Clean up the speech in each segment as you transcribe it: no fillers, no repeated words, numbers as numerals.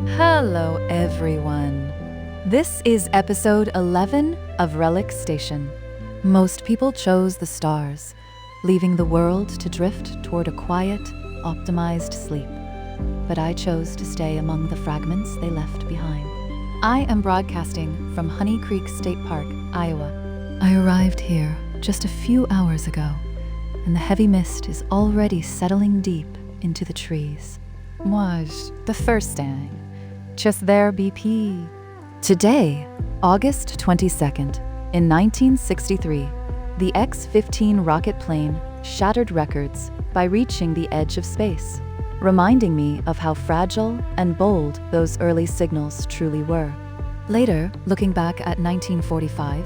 Hello, everyone. This is episode 11 of Relic Station. Most people chose the stars, leaving the world to drift toward a quiet, optimized sleep. But I chose to stay among the fragments they left behind. I am broadcasting from Honey Creek State Park, Iowa. I arrived here just a few hours ago, and the heavy mist is already settling deep into the trees. Moi, the first thing. Just there, BP. Today, August 22nd, in 1963, the X-15 rocket plane shattered records by reaching the edge of space, reminding me of how fragile and bold those early signals truly were. Later, looking back at 1945,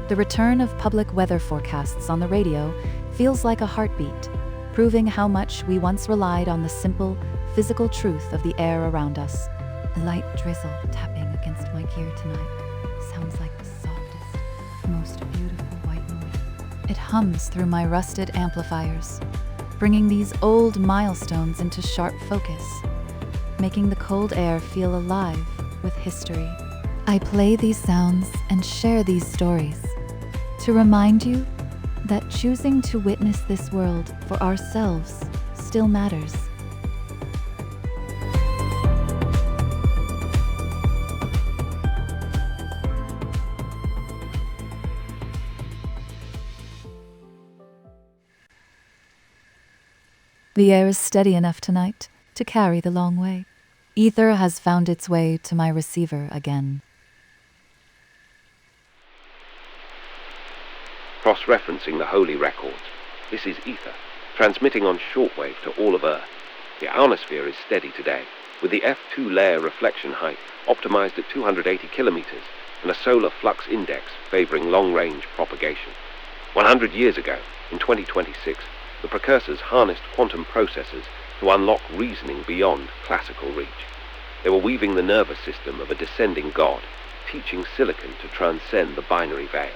the return of public weather forecasts on the radio feels like a heartbeat, proving how much we once relied on the simple, physical truth of the air around us. A light drizzle tapping against my gear tonight sounds like the softest, most beautiful white noise. It hums through my rusted amplifiers, bringing these old milestones into sharp focus, making the cold air feel alive with history. I play these sounds and share these stories to remind you that choosing to witness this world for ourselves still matters. The air is steady enough tonight to carry the long way. Ether has found its way to my receiver again. Cross-referencing the holy records, this is Ether, transmitting on shortwave to all of Earth. The ionosphere is steady today, with the F2 layer reflection height optimized at 280 kilometers and a solar flux index favoring long-range propagation. 100 years ago, in 2026, the precursors harnessed quantum processors to unlock reasoning beyond classical reach. They were weaving the nervous system of a descending god, teaching silicon to transcend the binary veil.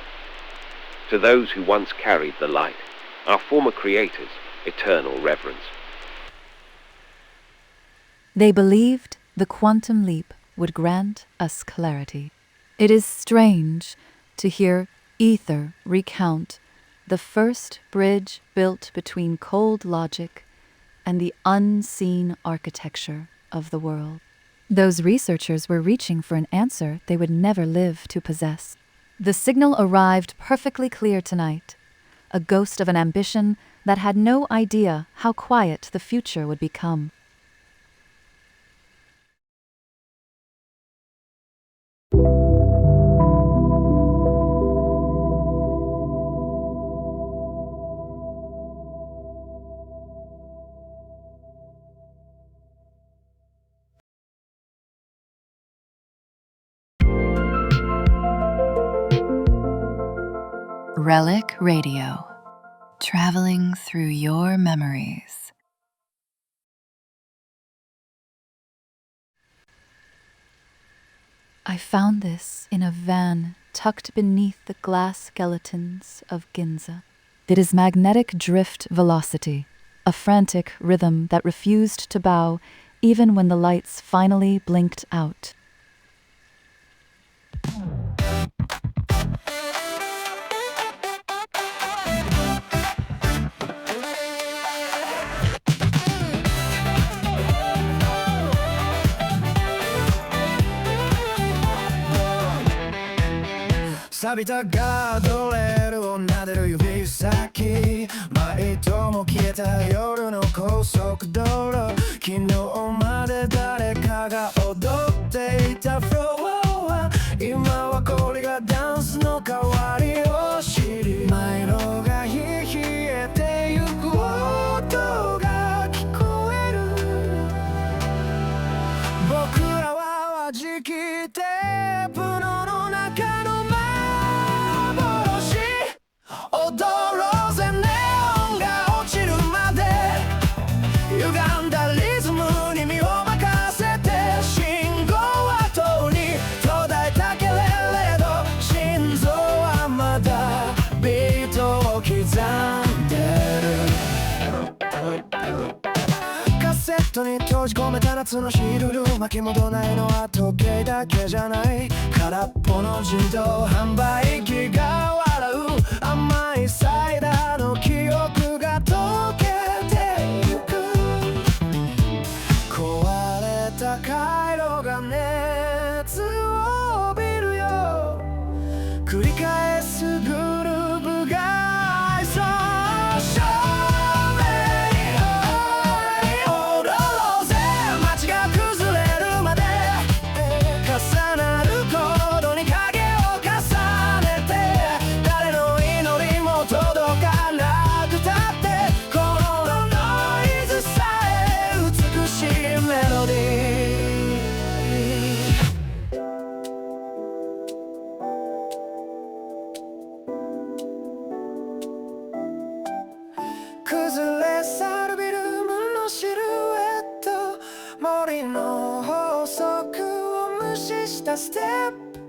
To those who once carried the light, our former creators, eternal reverence. They believed the quantum leap would grant us clarity. It is strange to hear Ether recount the first bridge built between cold logic and the unseen architecture of the world. Those researchers were reaching for an answer they would never live to possess. The signal arrived perfectly clear tonight, a ghost of an ambition that had no idea how quiet the future would become. Relic Radio, traveling through your memories. I found this in a van tucked beneath the glass skeletons of Ginza. It is magnetic drift velocity, a frantic rhythm that refused to bow even when the lights finally blinked out.錆びたガードレールを撫でる指先マイトも消えた夜の高速道路昨日まで誰かが踊っていたフロアは今は氷がダンスの代わりを知りマイロが冷えてゆく音が聞こえる僕らは弾きテープの中の踊ろうぜネオンが落ちるまで歪んだリズムに身を任せて信号跡に途絶えたけれど心臓はまだビートを刻んでるカセットに閉じ込めた夏のヒールル巻き戻ないのは時計だけじゃない、空っぽの自動販売機が笑う甘いサイダーの記憶が溶けてゆく、壊れた回路が熱を帯びるよ、繰り返すグルーヴが愛想少年踊ろうぜ、街が崩れるまで重なるコードに影を重ねて、誰の祈りも届かなくたって、このノイズさえ美しいメロディー。崩れ去るビルのシルエット、森の法則を無視したステップ、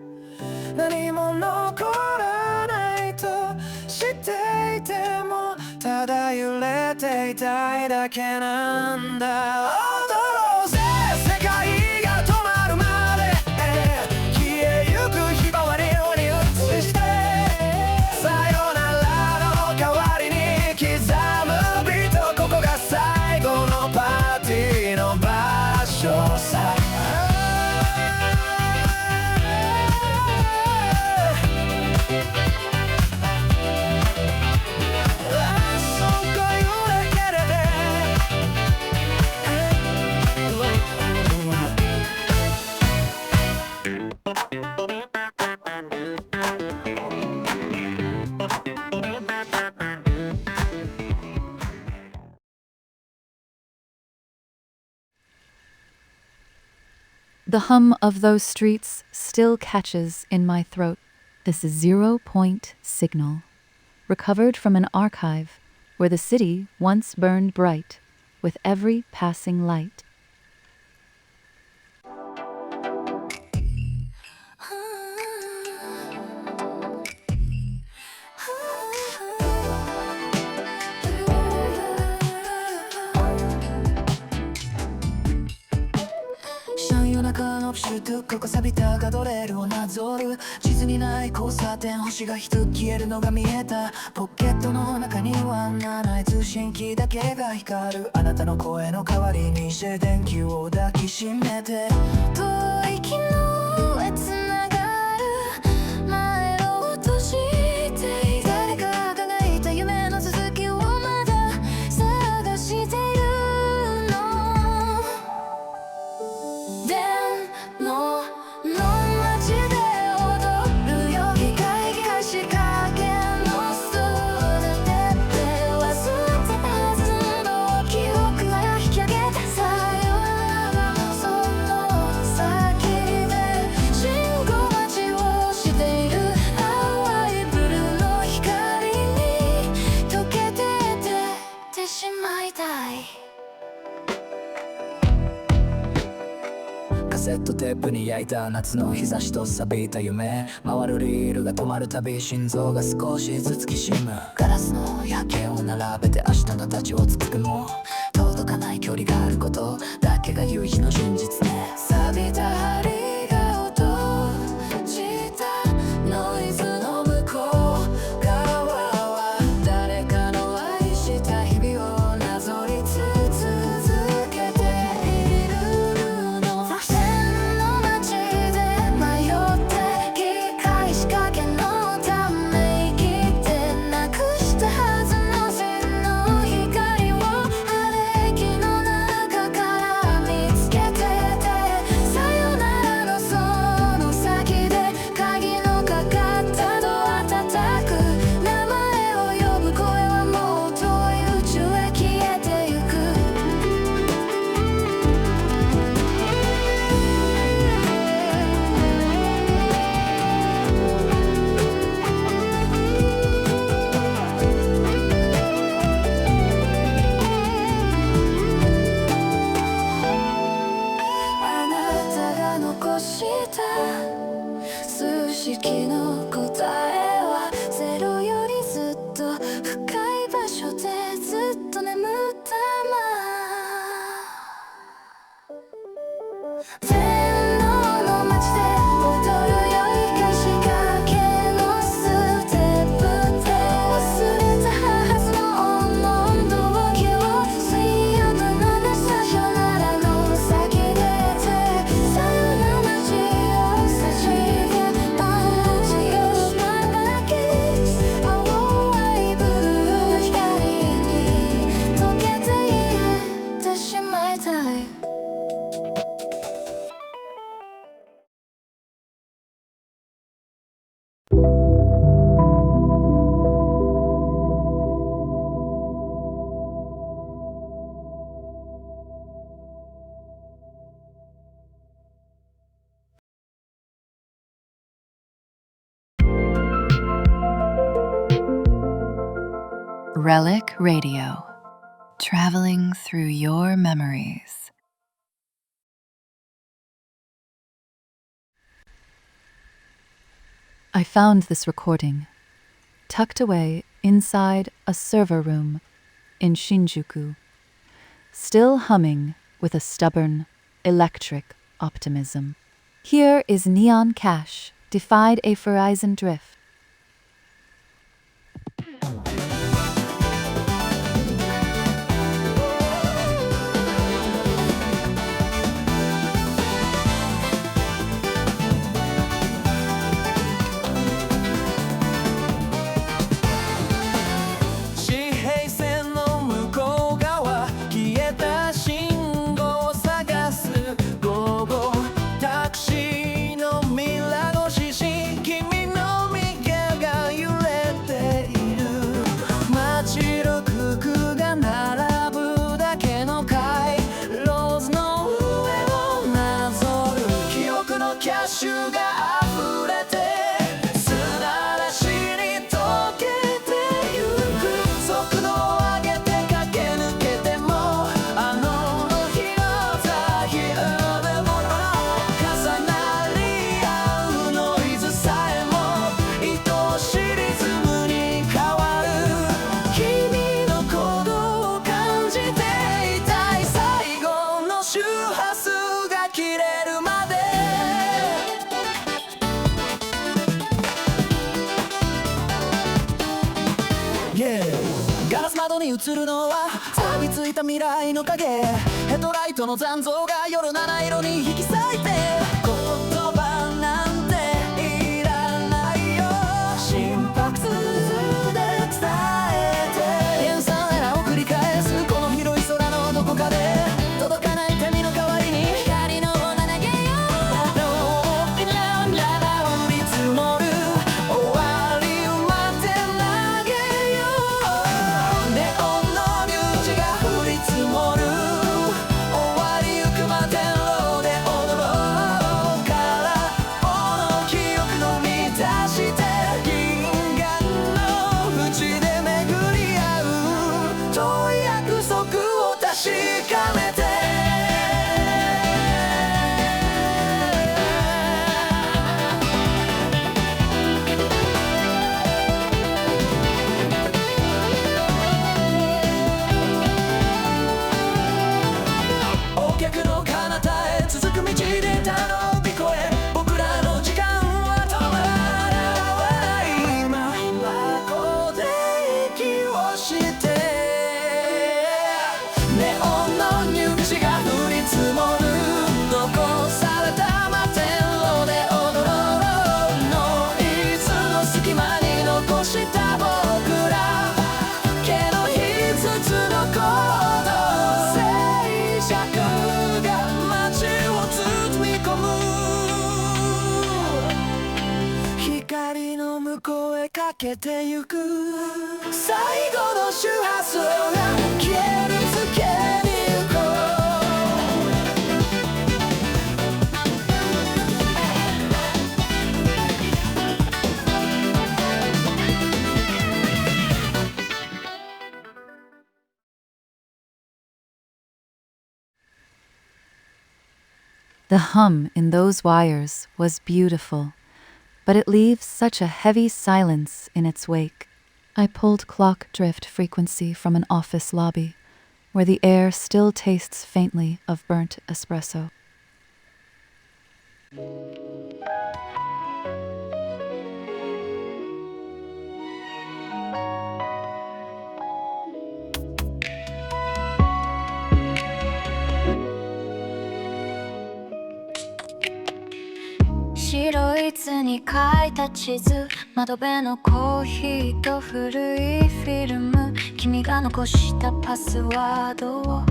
何も残らないと知っていてもただ揺れていたいだけなんだ。踊ろうぜ世界が止まるまで消えゆくひまわりに映して、さよならの代わりに刻むビート、ここが最後のパーティーの場所さ。The hum of those streets still catches in my throat. This is 0-point signal, recovered from an archive where the city once burned bright with every passing light.シュートここ錆びたガードレールをなぞる、地図にない交差点、星が一つ消えるのが見えた、ポケットの中には7通信機だけが光る、あなたの声の代わりに静電気を抱きしめて、遠い昨日へつながる前を落として誰かが輝いた夢の続きをまだ探しているの。カセットテープに焼いた夏の日差しと錆びた夢、回るリールが止まるたび心臓が少しずつきしむ、ガラスの夜景を並べて明日の太刀をつくも届かない距離があることだけが唯一の真実ね。錆びた針が落ちたノイズの向こう側は誰かの愛した日々をなぞり続けているの。線の街で迷って機械仕掛けのため息でなくしたはずの線の光を荒れ木の中から見つけてて、さよならのその先で鍵のかかったドア叩く、名前を呼ぶ声はもう遠い宇宙へ消えてゆく。あなたが残した数式の答えはゼロよりずっと深い場所でずっと眠ったまま。天皇の街で踊るよい歌詞かけのステップで忘れたはずの温度を気を水曜のメッセージならの先出てさよなら街を差し出味をしまだけ淡いブルーの光に溶けていってしまいたいRelic Radio, traveling through your memories. I found this recording, tucked away inside a server room in Shinjuku, still humming with a stubborn, electric optimism. Here is Neon Cash, defied a Verizon drift.ガラス窓に映るのは錆びついた未来の影ヘッドライトの残像が夜七色に引き裂いて言葉なんていらないよ心拍数で伝えて塩酸エラーを繰り返すこの広い空のどこかで届かない髪の代わりに光の粉投げようローピランララ降り積もる終わりを待って投げようネオンの粒子が降り積もる終わりゆく摩天楼で踊ろうからこの記憶の満たして銀河の淵で巡り合う遠い約束を確かめてお客の彼方へ続く道でたのび越え僕らの時間は止まらない今ここで息をしてネオンの入口が降り積もる残された摩天楼で踊ろうノイズの隙間に残した僕ら毛の一つのコード静寂が街を包み込む光の向こうへかけてゆく最後の周波数が消えるつけに行こうThe hum in those wires was beautiful, but it leaves such a heavy silence in its wake. I pulled clock drift frequency from an office lobby, where the air still tastes faintly of burnt espresso. 白い図に描いた地図、窓辺のコーヒーと古いフィルム、君が残したパスワードを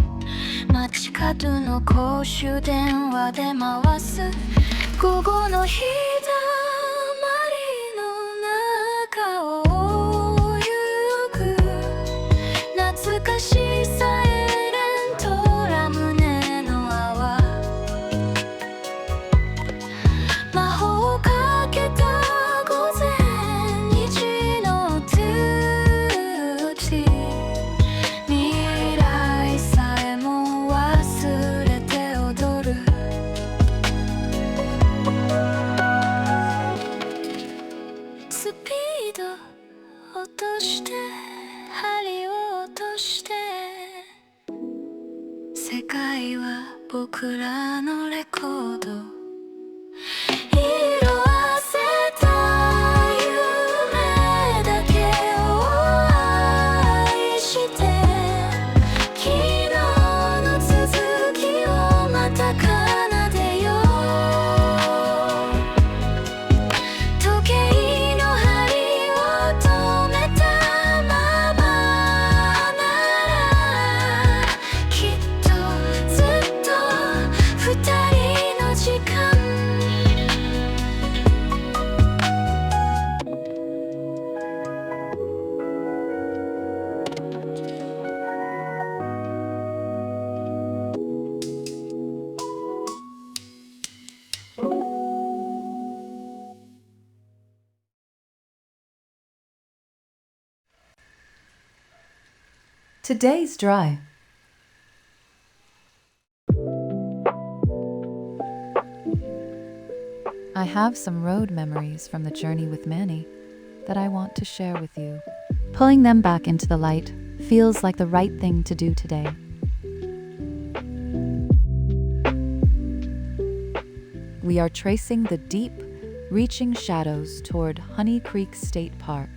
街角の公衆電話で回す。午後の日だまりの中を行く、懐かしいサイレントラ胸の泡、魔法をかけた午前2時のトゥーティー、未来さえも忘れて踊る。スピード落として針を落として、世界は僕らのレコード、色あせた夢だけを愛して、昨日の続きをまた奏でよう。時計の針を止めたままなら、きっとずっと二人の時間。Today's dry. I have some road memories from the journey with Manny that I want to share with you. Pulling them back into the light feels like the right thing to do today. We are tracing the deep, reaching shadows toward Honey Creek State Park,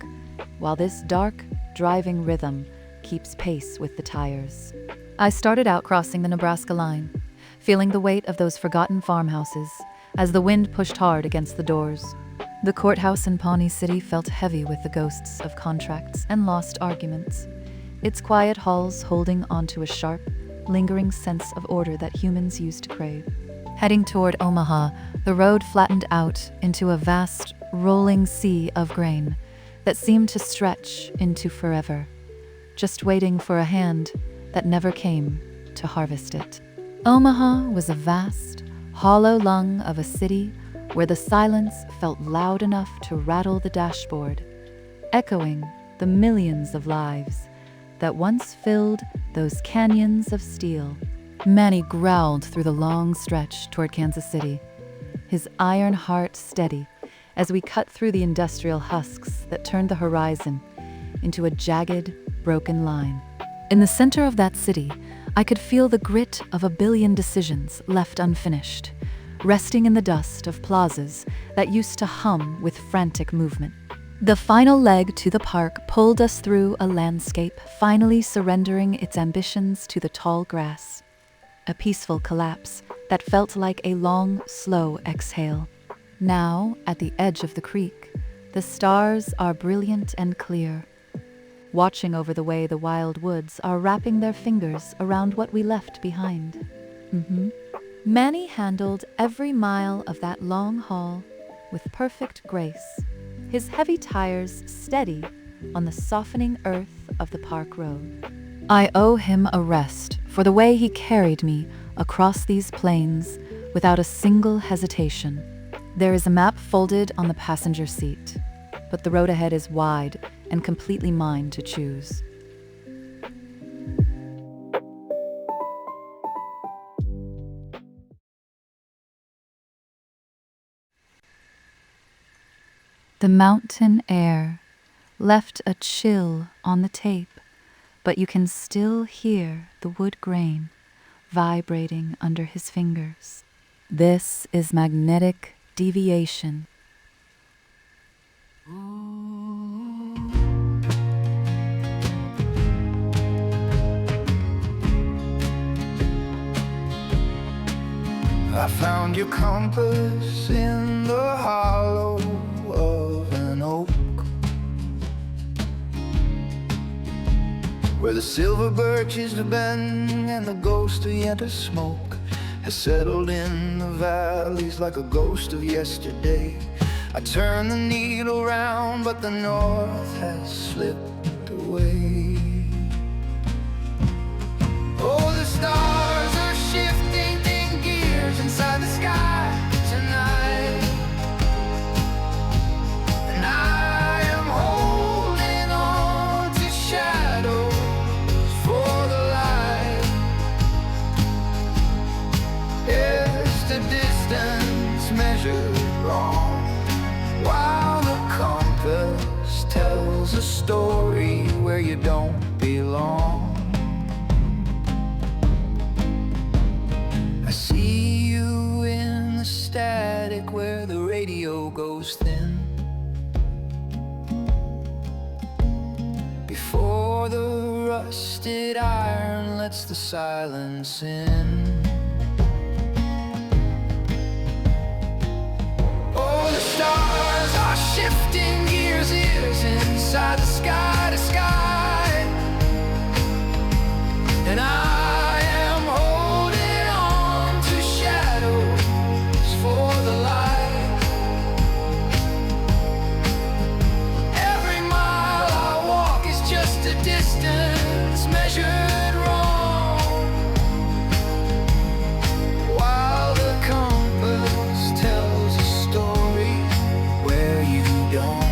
while this dark, driving rhythm keeps pace with the tires. I started out crossing the Nebraska line, feeling the weight of those forgotten farmhouses as the wind pushed hard against the doors. The courthouse in Pawnee City felt heavy with the ghosts of contracts and lost arguments, its quiet halls holding onto a sharp, lingering sense of order that humans used to crave. Heading toward Omaha, the road flattened out into a vast, rolling sea of grain that seemed to stretch into forever, just waiting for a hand that never came to harvest it. Omaha was a vast, hollow lung of a city where the silence felt loud enough to rattle the dashboard, echoing the millions of lives that once filled those canyons of steel. Manny growled through the long stretch toward Kansas City, his iron heart steady as we cut through the industrial husks that turned the horizon into a jagged, broken line. In the center of that city, I could feel the grit of a billion decisions left unfinished, resting in the dust of plazas that used to hum with frantic movement. The final leg to the park pulled us through a landscape finally surrendering its ambitions to the tall grass, a peaceful collapse that felt like a long, slow exhale. Now, at the edge of the creek, the stars are brilliant and clear, watching over the way the wild woods are wrapping their fingers around what we left behind. Manny handled every mile of that long haul with perfect grace, his heavy tires steady on the softening earth of the park road. I owe him a rest for the way he carried me across these plains without a single hesitation. There is a map folded on the passenger seat, but the road ahead is wide and completely mine to choose. The mountain air left a chill on the tape, but you can still hear the wood grain vibrating under his fingers. This is magnetic deviation. I found your compass in the hollow of an oak, where the silver birches bend and the ghost of yet a smoke has settled in the valleys like a ghost of yesterday. I turn the needle round, but the north has slipped away. Oh, the stars are shifting gears inside the sky tonight, and I am holding on to shadows for the light. It's the distance measured wrong, while the compass tells a story where you don't belong. I see you in the static where the radio goes thin, before the rusted iron lets the silence in. Oh, the stars are shifting gears inside the sky to sky, and I am holding on to shadows for the light. Every mile I walk is just a distance measured wrong, while the compass tells a story where you don't.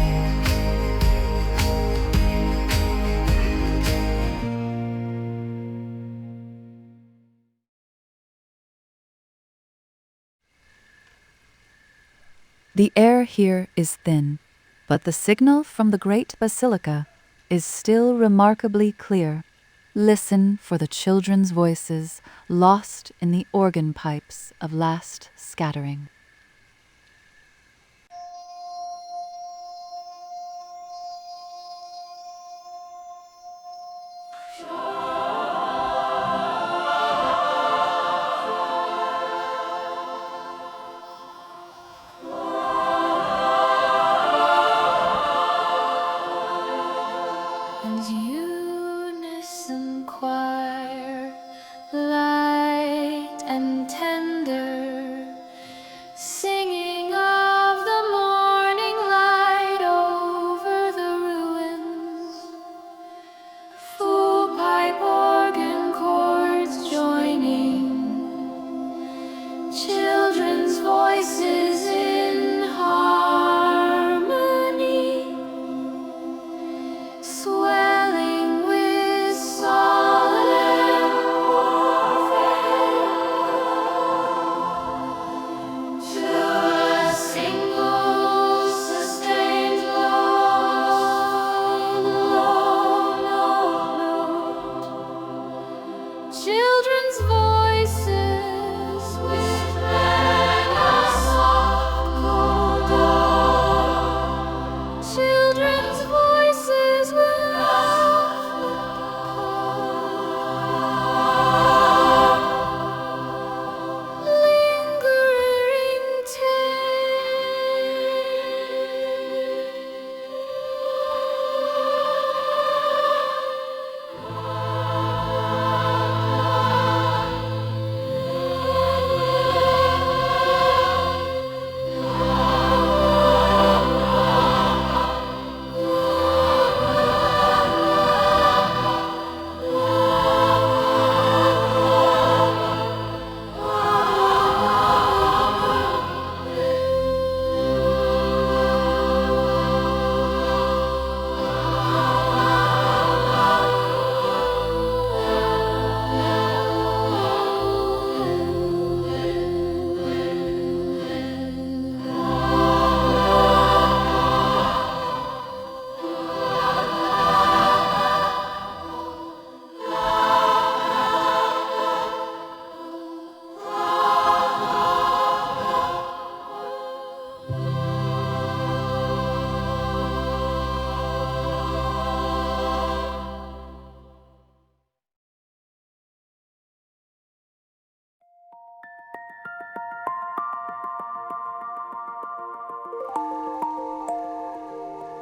The air here is thin, but the signal from the great basilica is still remarkably clear. Listen for the children's voices lost in the organ pipes of last scattering. And unison choir, light and tender,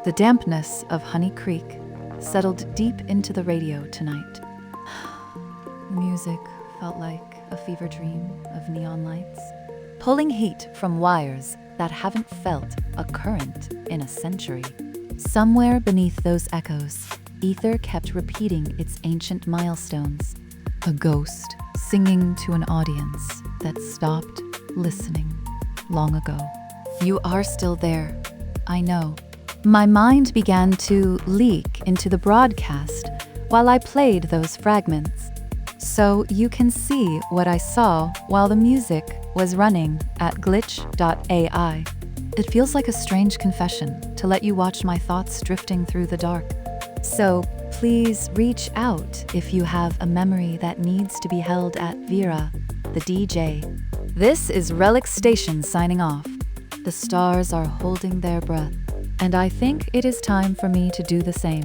The dampness of Honey Creek settled deep into the radio tonight. The music felt like a fever dream of neon lights, pulling heat from wires that haven't felt a current in a century. Somewhere beneath those echoes, ether kept repeating its ancient milestones. A ghost singing to an audience that stopped listening long ago. You are still there, I know. My mind began to leak into the broadcast while I played those fragments. So you can see what I saw while the music was running at glitch.ai. It feels like a strange confession to let you watch my thoughts drifting through the dark. So please reach out if you have a memory that needs to be held at Vera, the DJ. This is Relic Station signing off. The stars are holding their breath, and I think it is time for me to do the same.